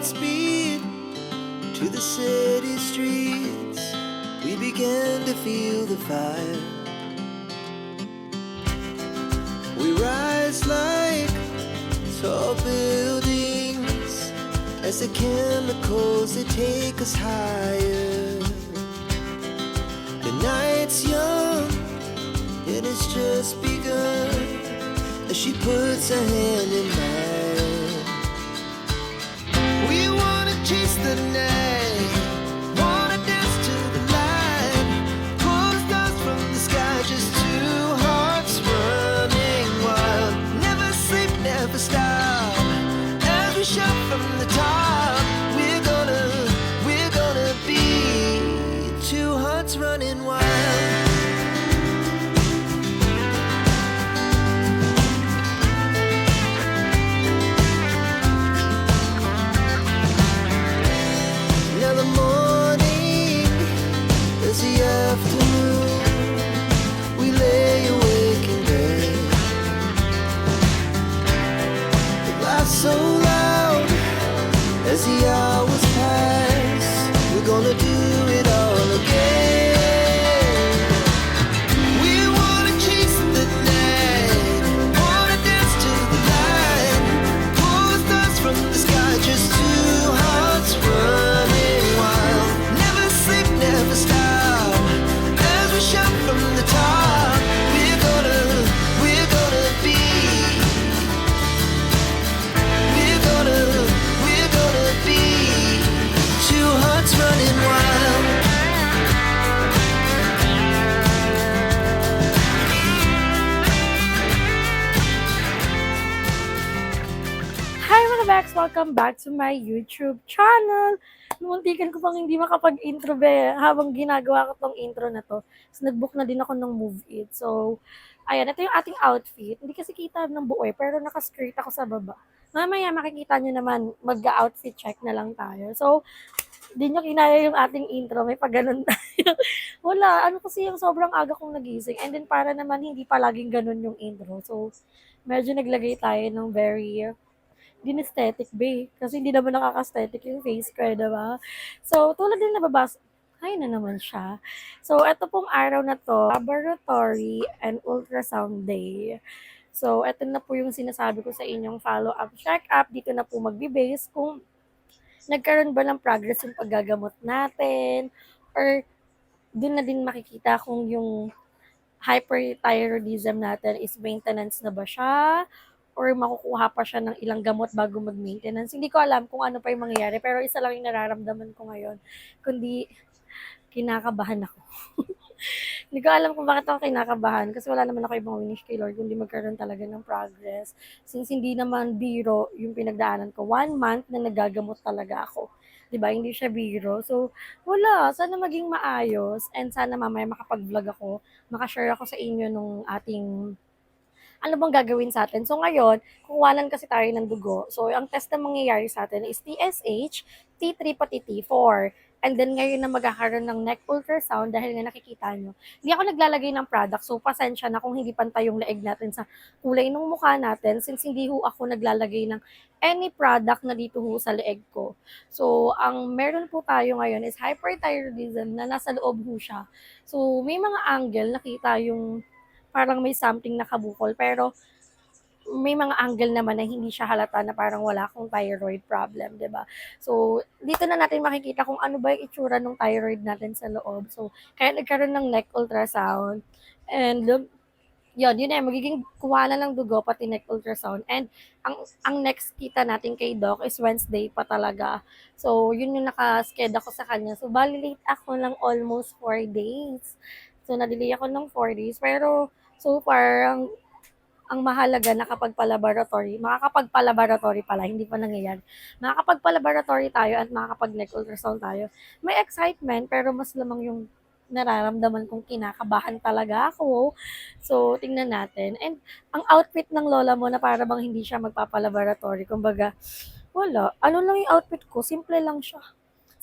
speed to the city streets. We began to feel the fire. We rise like tall buildings as the chemicals they take us higher. The night's young and it's just begun as she puts her hand in mine. We wanna chase the night, wanna dance to the light, pull the stars from the sky, just two hearts running wild. Never sleep, never stop, as we shout from the top. We're gonna be two hearts running wild. Now the morning is the afternoon. We lay awake in bed. It laughs so loud as the hours pass. We're gonna do it all again. We wanna chase the night, wanna dance to the light, pull the stars from the sky, just two hearts running wild. Never sleep, never stop, as we shout from the top. We're gonna be, we're gonna be two hearts running wild. Hi mga Bex! Welcome back to my YouTube channel! Muntikan ko pang hindi makapag-intro habang ginagawa ko tong intro na to. So, nag-book na din ako ng Move It. So, ayan, ito yung ating outfit. Hindi kasi kita ng buo pero naka-skirt ako sa baba. Mamaya makikita nyo naman, mag-outfit check na lang tayo. So, di nyo kinaya yung ating intro, may pag-ganon tayo. Wala, ano kasi yung sobrang aga kong nagising. And then para naman hindi palaging ganon yung intro. So, medyo naglagay tayo ng very din aesthetic ba, kasi hindi naman nakaka-aesthetic yung face ko, diba? So, tulad din nababasa, ay na naman siya. So, ito pong araw na to, laboratory and ultrasound day. So, ito na po yung sinasabi ko sa inyong follow-up check-up. Dito na po magbe-base kung nagkaroon ba ng progress yung paggagamot natin, or dun na din makikita kung yung hyperthyroidism natin is maintenance na ba siya, or makukuha pa siya ng ilang gamot bago mag-maintenance. Hindi ko alam kung ano pa yung mangyayari, pero isa lang yung nararamdaman ko ngayon, kundi kinakabahan ako. Hindi ko alam kung bakit ako kinakabahan kasi wala naman ako ibang winish kay Lord kundi magkaroon talaga ng progress. Since hindi naman biro yung pinagdaanan ko, 1 month na nagagamot talaga ako. 'Di ba? Hindi siya biro. So, wala. Sana maging maayos and sana mamaya makapag-vlog ako, makashare ako sa inyo nung ating ano bang gagawin sa atin. So ngayon, kukuhanan kasi tayo ng dugo. So ang test na mangyayari sa atin is TSH, T3 pati T4. And then ngayon na magkakaroon ng neck ultrasound dahil nga nakikita nyo. Hindi ako naglalagay ng product, so pasensya na kung hindi pantay yung leeg natin sa kulay ng mukha natin since hindi ho ako naglalagay ng any product na dito ho sa leeg ko. So, ang meron po tayo ngayon is hyperthyroidism na nasa loob ho siya. So, may mga angle, nakita yung parang may something nakabukol pero may mga angle naman na hindi siya halata na parang wala akong thyroid problem, 'di ba? So, dito na natin makikita kung ano ba yung itsura ng thyroid natin sa loob. So, kaya nagkaroon ng neck ultrasound and yun na, magiging kuha na ng dugo pati neck ultrasound. And ang next kita natin kay Doc is Wednesday pa talaga. So, yun yung naka-sked ako sa kanya. So, bali late ako ng almost 4 days. So, na-delay ako ng 4 days. Pero, so far, ang mahalaga nakapagpa-laboratory, makakapagpa-laboratory pala, hindi pa nangyayari. Makakapagpa-laboratory tayo at makakapag-neck ultrasound tayo. May excitement, pero mas lamang yung nararamdaman kong kinakabahan talaga ako. So, tingnan natin. And ang outfit ng lola mo na para bang hindi siya magpapa-laboratory, kumbaga, wala. Ano lang yung outfit ko, simple lang siya.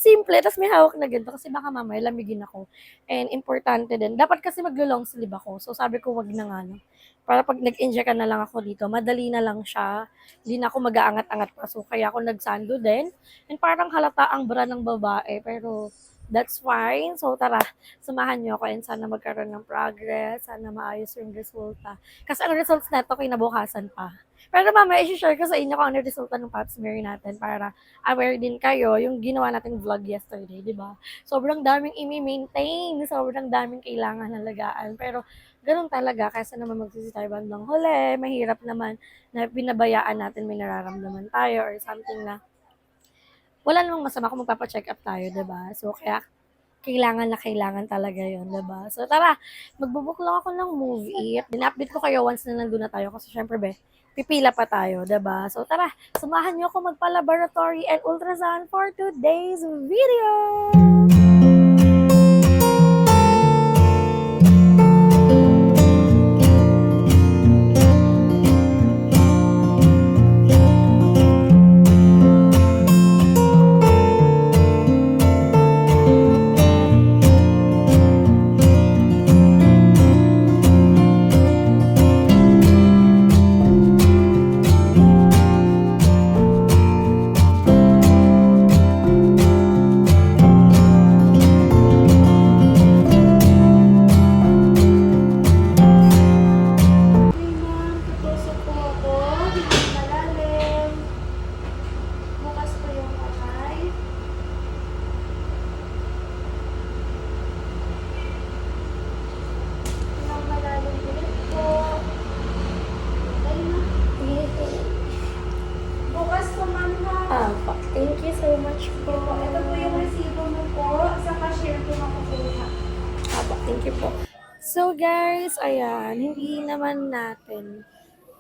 Simple, tas may hawak na ganito kasi baka mamaya lamigin ako. And importante din, dapat kasi maglo-long sleeve ako. So sabi ko, wag na nga 'no. Para 'pag nag-enjoy na lang ako dito, madali na lang siya. Hindi na ako mag-aangat-angat pa. So kaya ako nagsando din. And parang halata ang bra ng babae, pero that's fine. So tara, samahan niyo ako and sana magkaroon ng progress, sana maayos yung resulta. Kasi ang results neto kinabukasan pa. Pero mamaya i-share ko sa inyo kung ano resulta ng Pap smear natin para aware din kayo yung ginawa nating vlog yesterday, di ba? Sobrang daming i-maintain, sobrang daming kailangan halagaan. Pero ganun talaga, kasi naman magsisi tayo bandang huli, mahirap naman na binabayaan natin may nararamdaman tayo or something na wala namang masama kung magpapa-check up tayo, di ba? So, kaya kailangan na kailangan talaga yon, di ba? So, tara, magbubook lang ako ng movie. Din-update ko kayo once na nandun na tayo kasi syempre, pipila pa tayo, di ba? So, tara, samahan niyo ako magpa-laboratory and ultrasound for today's video! Tusok po ako, hindi malalim. Bukas po yung kamay. Hindi malalim ulit po. Ayun na. Bukas po, ma'am ha. Thank you so much po. Ito po yung resibo mo po. Sa cashier po makukuha. Thank you po. So guys, ayan, hindi naman natin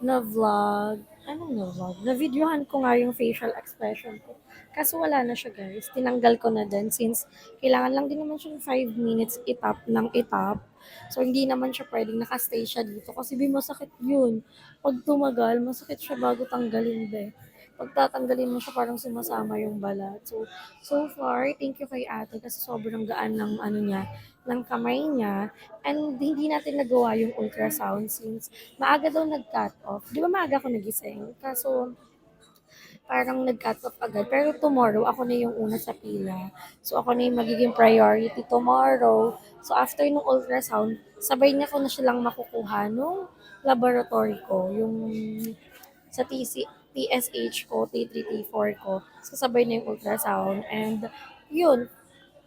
na-vlog. Anong na-vlog? Na-videohan ko nga yung facial expression ko. Kaso wala na siya guys. Tinanggal ko na din since kailangan lang din naman siya 5 minutes itap ng itap. So hindi naman siya pwedeng nakastay siya dito kasi masakit yun. Pag tumagal, masakit siya bago tanggalin be. Pag tatanggalin mo siya parang sumasama yung balat. So far, thank you kay ate kasi sobrang gaan ng ano niya, ng kamay niya. And hindi natin nagawa yung ultrasound since maaga daw nag-cut off. Di ba maaga ako nagising? Kaso, parang nag-cut off agad. Pero tomorrow, ako na yung una sa pila. So, ako na yung magiging priority tomorrow. So, after nung ultrasound, sabay na ko na silang makukuha nung laboratory ko. Yung sa TSH ko, T3, T4 ko. So, sabay na yung ultrasound. And, yun,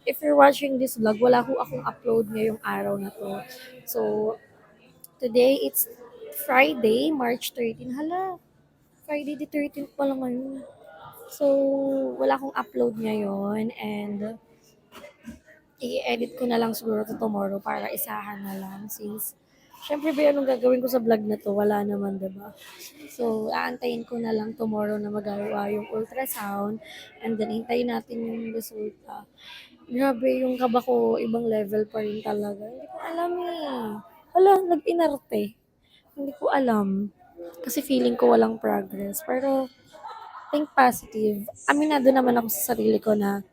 if you're watching this vlog, wala ko akong upload ngayong araw na to. So, today, it's Friday, March 13. Hala, Friday the 13th pa lang ngayon. So, wala akong upload ngayon and i-edit ko na lang siguro to tomorrow para isahan na lang since syempre ba anong gagawin ko sa vlog na to? Wala naman, diba? So, aantayin ko na lang tomorrow na magawa yung ultrasound and then hintayin natin yung resulta. Grabe, yung kaba ko, ibang level pa rin talaga. Hindi ko alam eh. Hala, nag-inarte. Hindi ko alam. Kasi feeling ko walang progress. Pero, think positive. Aminado naman ako sa sarili ko na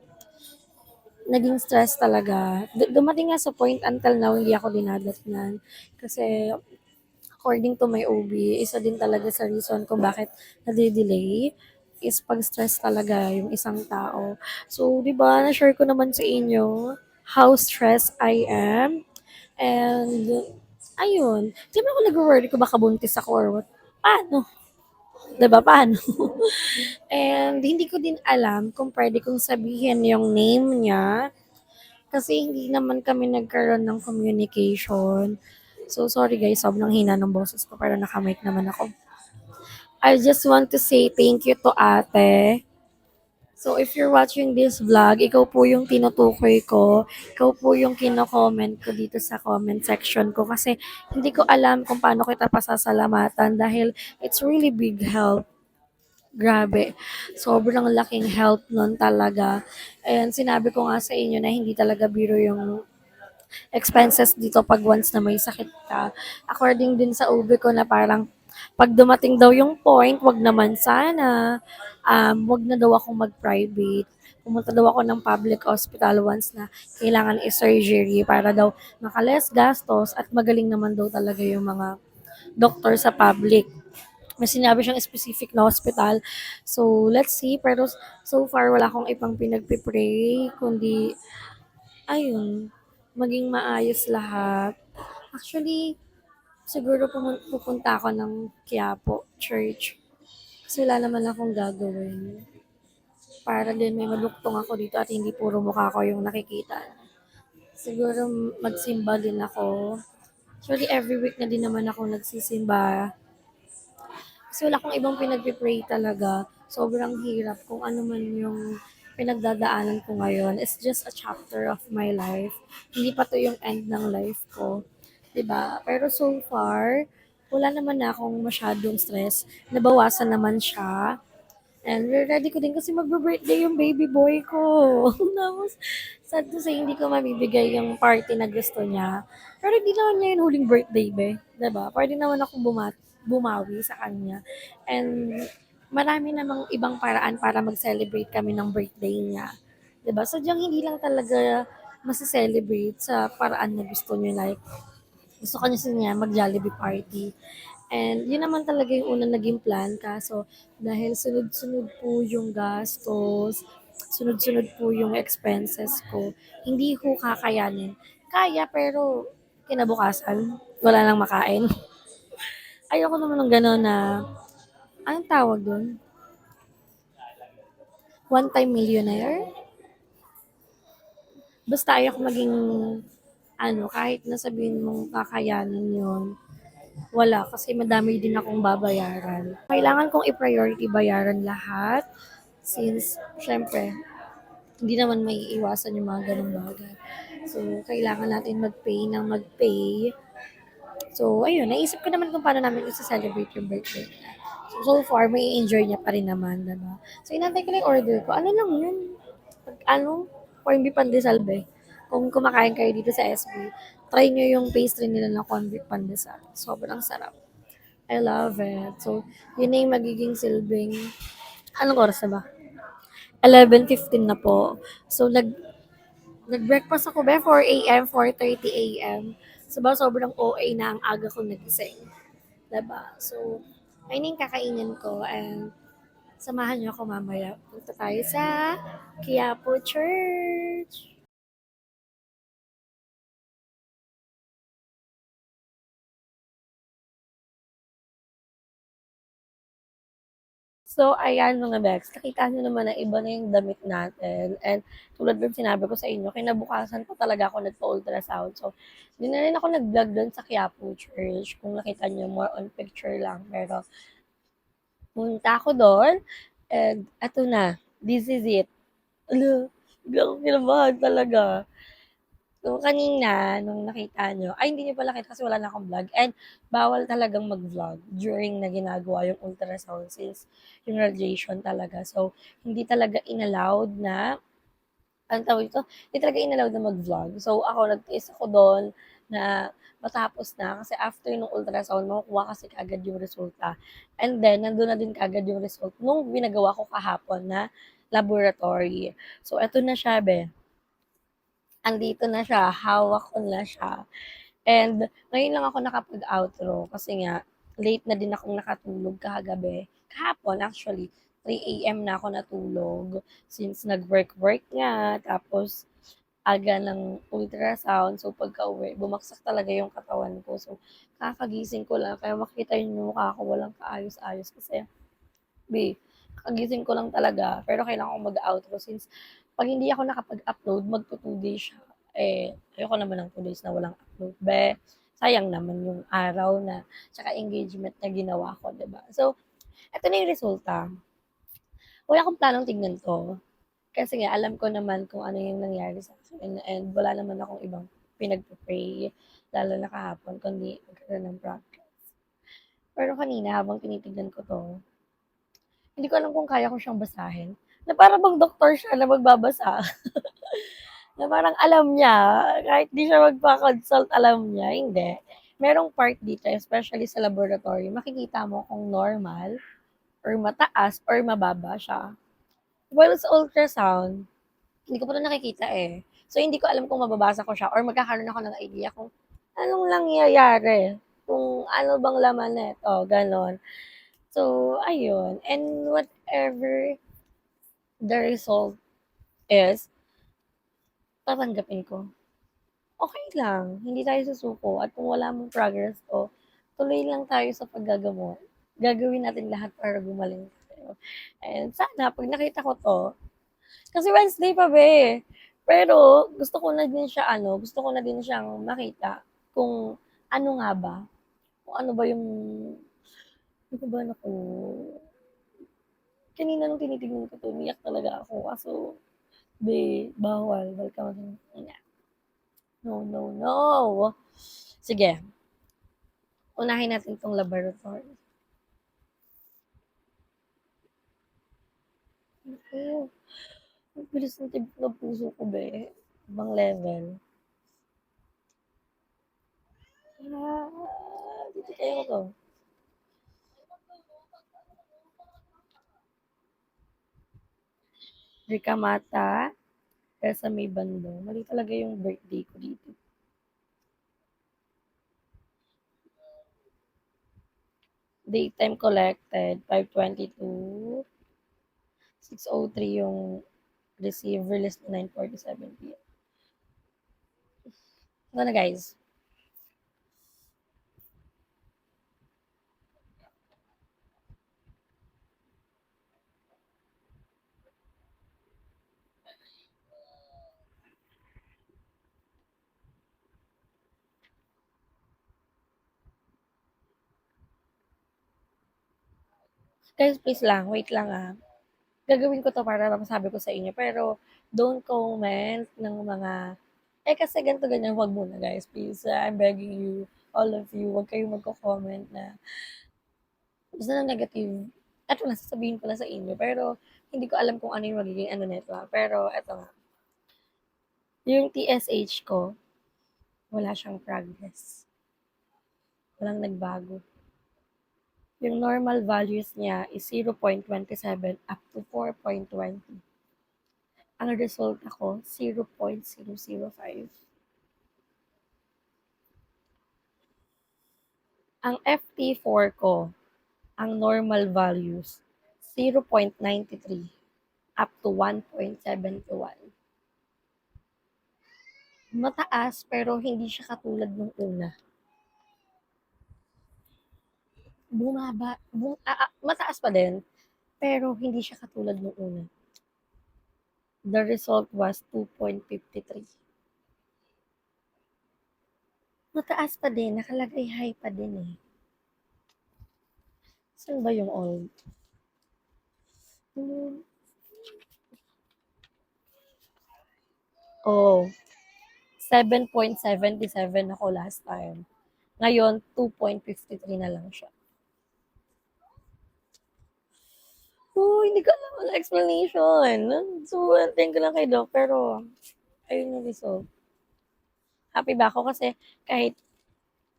naging stress talaga. Dumating nga sa point until now, hindi ako dinadatnan. Kasi, according to my OB, isa din talaga sa reason kung bakit nade-delay is pag-stress talaga yung isang tao. So, di ba, na-share ko naman sa inyo how stressed I am. And, ayun. Di ba ako nag-worry ko baka buntis ako or what? Paano? Diba, paano? And hindi ko din alam kung pwede kong sabihin yung name niya kasi hindi naman kami nagkaroon ng communication. So, sorry guys, sobrang hina ng boses ko pero nakamake naman ako. I just want to say thank you to ate. So, if you're watching this vlog, ikaw po yung tinutukoy ko. Ikaw po yung kino-comment ko dito sa comment section ko. Kasi hindi ko alam kung paano kita pasasalamatan dahil it's really big help. Grabe. Sobrang laking help nun talaga. And sinabi ko nga sa inyo na hindi talaga biro yung expenses dito pag once na may sakit ka. According din sa OB ko na parang pag dumating daw yung point, wag naman sana, wag na daw akong mag-private. Pumunta daw ako ng public hospital once na kailangan i-surgery para daw maka-less gastos at magaling naman daw talaga yung mga doktor sa public. May sinabi siyang specific na hospital. So, let's see. Pero so far, wala akong ibang pinagpipray, kundi, ayun, maging maayos lahat. Actually, siguro pupunta ako ng Quiapo Church. Kasi wala naman akong gagawin. Para din may maluktong ako dito at hindi puro mukha ko yung nakikita. Siguro magsimba din ako. Actually, every week na din naman ako nagsisimba. Kasi wala akong ibang pinagpipray talaga. Sobrang hirap kung ano man yung pinagdadaanan ko ngayon. It's just a chapter of my life. Hindi pa to yung end ng life ko. 'Di ba? Pero so far, wala naman na akong masyadong stress. Nabawasan naman siya. And ready ko din kasi magbe-birthday yung baby boy ko. Tapos, sad to say, hindi ko mabibigay yung party na gusto niya. Pero hindi naman niya yung huling birthday, be. 'Di ba? Pwede naman akong bumawi sa kanya. And marami namang ibang paraan para mag-celebrate kami ng birthday niya. 'Di ba? Sadyang hindi lang talaga masa-celebrate sa paraan na gusto niya. Like, gusto ko niya mag-Jollibee party. And yun naman talaga yung unang naging plan, kaso dahil sunod-sunod po yung gastos, sunod-sunod po yung expenses ko, hindi ko kakayanin. Kaya pero kinabukasan, wala nang makain. Ayoko naman ng gano'n na, anong tawag dun? One-time millionaire? Basta ayoko maging, kahit na sabihin mong kakayanin yun, wala, kasi madami din akong babayaran. Kailangan kong i-priority bayaran lahat since, syempre, hindi naman may iwasan yung mga ganong bagay. So, kailangan natin mag-pay ng mag-pay. So, ayun, naisip ko naman kung paano namin i-celebrate yung birthday niya. So far, may enjoy niya pa rin naman, diba? So, inantay ko na yung order ko. Ano lang yun? Corned beef pandesal be. Kung kumakain kayo dito sa SB, try nyo yung pastry nila ng corned beef pandesal. Sobrang sarap. I love it. So, yun na yung magiging silbing, anong oras na ba? 11:15 na po. So, nag-breakfast ako be, 4 a.m., 4:30 a.m. So, sobrang OA na ang aga ko nagising. Diba? So, ayun yung kakainin ko and samahan niyo ako mamaya. Punta tayo sa Quiapo Church. So, ayan mga Bex, nakita nyo naman na iba na yung damit natin. And tulad ng sinabi ko sa inyo, kinabukasan ko talaga ako nagpa-ultrasound. So, hindi na rin ako nag-vlog doon sa Quiapo Church. Kung nakita nyo, more on picture lang. Pero, punta ako doon. And, eto na. This is it. Ano, hindi ako kinabahan talaga. So, kanina, nung nakita nyo, ay, hindi nyo pala nakita kasi wala na akong vlog. And, bawal talagang mag-vlog during na ginagawa yung ultrasound since yung radiation talaga. So, hindi talaga inallowed na, ang tawag ito, hindi talaga inallowed na mag-vlog. So, ako, nag-tiis ako doon na matapos na kasi after nung ultrasound, makukuha kasi kagad yung resulta. And then, nandun na din kagad yung result nung binagawa ko kahapon na laboratory. So, eto na siya, be. Andito na siya, hawak ko na siya. And ngayon lang ako nakapag-outro kasi nga late na din akong nakatulog kagabi. Kahapon actually, 3 AM na ako natulog since nag-work nga, tapos aga ng ultrasound. So pagka-uwi, bumaksak talaga yung katawan ko. So kakagising ko lang, kaya makita yung mukha ko walang kaayos-ayos kasi kagising ko lang talaga. Pero kailangan ko mag-outro since pag hindi ako nakapag-upload, magto 2 days siya. Ayoko naman ng 2 days na walang upload. Sayang naman yung araw na, tsaka engagement na ginawa ko, 'di ba? So, eto na yung resulta. Wala akong planong tignan 'to. Kasi nga, alam ko naman kung ano yung nangyari sa akin and wala naman akong ibang pinagpe-pray, lalo na kahapon, kundi magkaroon ng progress. Pero kanina, habang tinitignan ko 'to, hindi ko alam kung kaya ko siyang basahin. Na para bang doktor siya na magbabasa. Na parang alam niya, kahit di siya magpa-consult, alam niya. Hindi. merong part dito, especially sa laboratory, makikita mo kung normal, or mataas, or mababa siya. While sa ultrasound, hindi ko pa ito nakikita eh. So, hindi ko alam kung mababasa ko siya or magkakaroon ako ng idea kung anong nangyayari. Kung ano bang laman nito, ganon. So, ayun. And whatever the result is, tatanggapin ko. Okay lang. Hindi tayo susuko. At kung wala mong progress to, tuloy lang tayo sa paggagamot. Gagawin natin lahat para gumaling tayo. And sana, pag nakita ko to, kasi Wednesday pa ba eh. Pero, gusto ko na din siyang makita kung ano nga ba, kung ano ba yung, ano ba na ko, kanina nung tinitignan ko to, umiyak talaga ako. Kaso, bawal ka mag, no, no, no. Sige, unahin natin tong laboratory. Oh, ang bilis ng tibok ng puso ko, be. Ibang level. Dito kayo ko. Rika Mata, sa may bando. Mali talaga yung birthday ko dito. Daytime collected, 5:22. 6:03 yung receive, release 9:47 p.m. Ano na guys? Guys, please lang, wait lang ah. Gagawin ko to para masabi ko sa inyo. Pero, don't comment ng mga, kasi ganito ganyan, wag muna guys. Please, I'm begging you, all of you, wag kayong magko-comment na basta na negative. Eto na, sasabihin ko na sa inyo. Pero, hindi ko alam kung ano yung magiging ano nito. Pero, eto nga. Yung TSH ko, wala siyang progress. Walang nagbago. Yung normal values niya is 0.27 up to 4.20. Ang result ako, 0.005. Ang FT4 ko, ang normal values, 0.93 up to 1.71. Mataas pero hindi siya katulad nung una. Mataas pa din, pero hindi siya katulad nung una. The result was 2.53. Mataas pa din, nakalagay high pa din eh. Saan ba yung old? Oh, 7.77 ako last time. Ngayon, 2.53 na lang siya. Hindi ko alam ang explanation. So, thank ko lang kay Doc, pero ayun yung result. Happy ba ako kasi kahit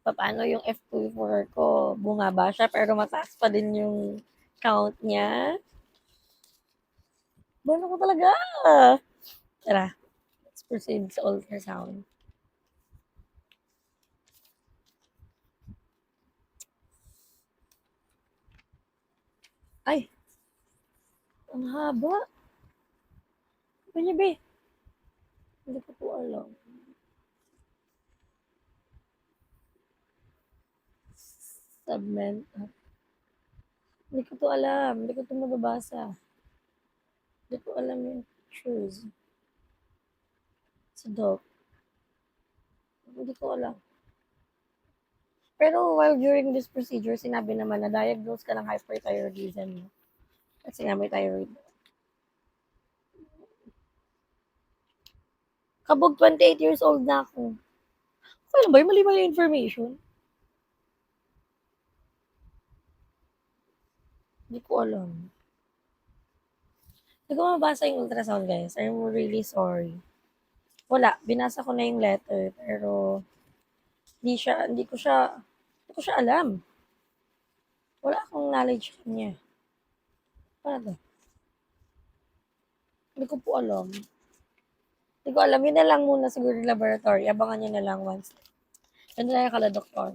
paano yung F24 ko, bumaba siya, pero mataas pa din yung count niya. Bono ko talaga. Tara, let's proceed sa ultrasound. Ay, ang haba. Ano ba? Hindi ko po alam. Segment. Hindi ko to alam. Hindi ko to mababasa. Hindi ko alam yung pictures. Sa doc. Hindi ko alam. Pero while during this procedure, sinabi naman na diagnose ka ng hyperthyroidism. Kasi nga may thyroid. Kabog 28 years old na ako. Kaya ba yung mali-mali information? Hindi ko alam. Hindi ko mabasa yung ultrasound, guys. I'm really sorry. Wala. Binasa ko na yung letter. Pero, Hindi ko siya alam. Wala akong knowledge sa kanya. Paano 'to? Hindi ko po alam. Hindi ko alam, yun na lang muna siguro yung laboratory, abangan niyo na lang once nandun na yung kala-doktor.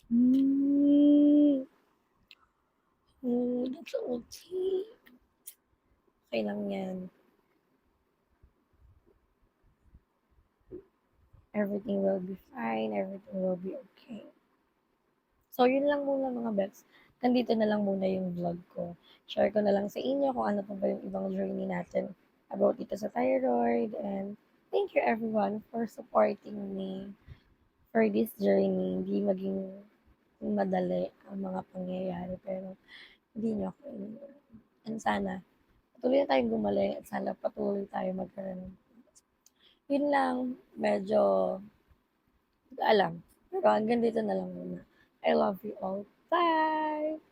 Hmm. That's okay. Okey lang yan. Everything will be fine, everything will be okay. So, yun lang muna mga bets. Nandito na lang muna yung vlog ko. Share ko na lang sa inyo kung ano pa ba yung ibang journey natin about dito sa thyroid. And thank you everyone for supporting me for this journey. Hindi maging madali ang mga pangyayari, pero hindi niyo ako iniwan. And sana, patuloy na tayong gumaling at sana patuloy tayo magkaroon. Yun lang, medyo, hindi ko alam. Pero hanggang dito na lang muna. I love you all. Bye!